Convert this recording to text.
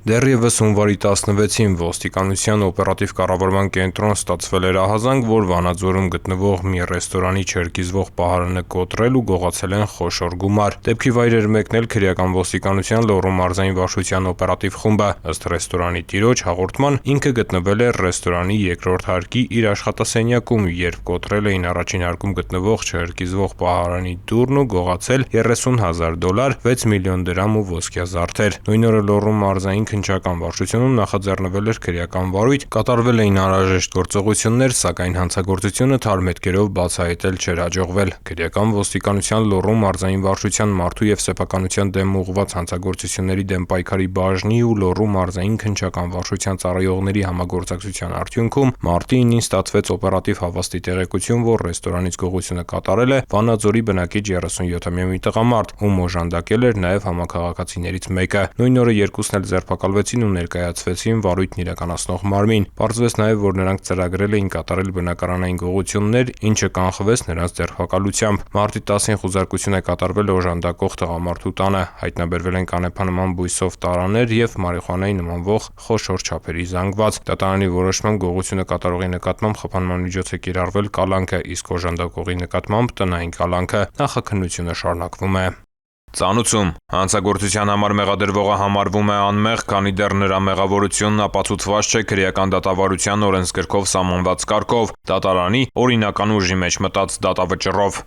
Դեռևս հունվարի 16-ին ոստիկանության օպերատիվ կառավարման կենտրոն ստացվել էր ահազանգ, որ Վանաձորում գտնվող մի ռեստորանի չերկիզվող պահարանը կոտրել ու գողացել են խոշոր գումար։ Դեպքի վայր էր մեկնել քրեական ոստիկանության Լոռու մարզային վարչության օպերատիվ խումբը։ Ըստ ռեստորանի տիրոջ հաղորդման, ինքը գտնվել էր ռեստորանի երկրորդ հարկի իր աշխատասենյակում, երբ կոտրել էին առաջին հարկում գտնվող չերկիզվող պահարանի դուռն ու գողացել $30,000, 6 միլիոն դրամ ու ոսկյա զարդեր։ Նույն օրը Լոռու մարզային քննչական վարչությունում նախաձեռնվել էր քրեական վարույթ, կատարվել էին անհրաժեշտ գործողություններ, սակայն հանցագործությունը թարմետքերով բացահայտել չէր հաջողվել։ Քրեական ոստիկանության Լոռու մարզային վարչության մարդու և սեփականության դեմ ուղղված հանցագործությունների դեմ պայքարի բաժնի ու Լոռու մարզային քննչական վարչության ծառայողների համագործակցության արդյունքում մարտի 9-ին ստացվեց օպերատիվ հավաստի տեղեկություն, որ ռեստորանից գողությունը կատարել է Վանաձորի բնակիչ 37-ամյա մի տղամարդ, ում օժանդակել էր նաև համակարգացիներից մեկը։ Նույն օրը երկուսն էլ ձերբակալվեցին ու ներկայացվեցին վարույթն իրականացնող մարմին։ Պարզվեց նաև, որ նրանք ծրագրել էին կատարել բնակարանային գողություններ, ինչը կանխվեց նրանց ձերբակալությամբ։ Մարտի 10-ին խուզարկություն է կատարվել օժանդակող տղամարդու տանը, հայտնաբերվել են կանեփանման բույսով տարաներ և մարիխուանայի նմանվող խոշոր չափերի զանգված։ Դատարանի որոշմամբ գողությունը կատարողի նկատմամբ խփանման միջոց է կիրառվել կալանքը, իսկ օժանդակողի նկատմամբ տնային կալանքը։ Նախաքննությունը շարունակվում է։ Ծանուցում. հանցագործության համար մեղադրվողը համարվում է անմեղ, քանի դեռ նրա մեղավորությունն ապացուցված չէ քրեական դատավարության օրենսգրքով սահմանված կարգով, դատարանի օրինական ուժի մեջ մտած դատավճռով։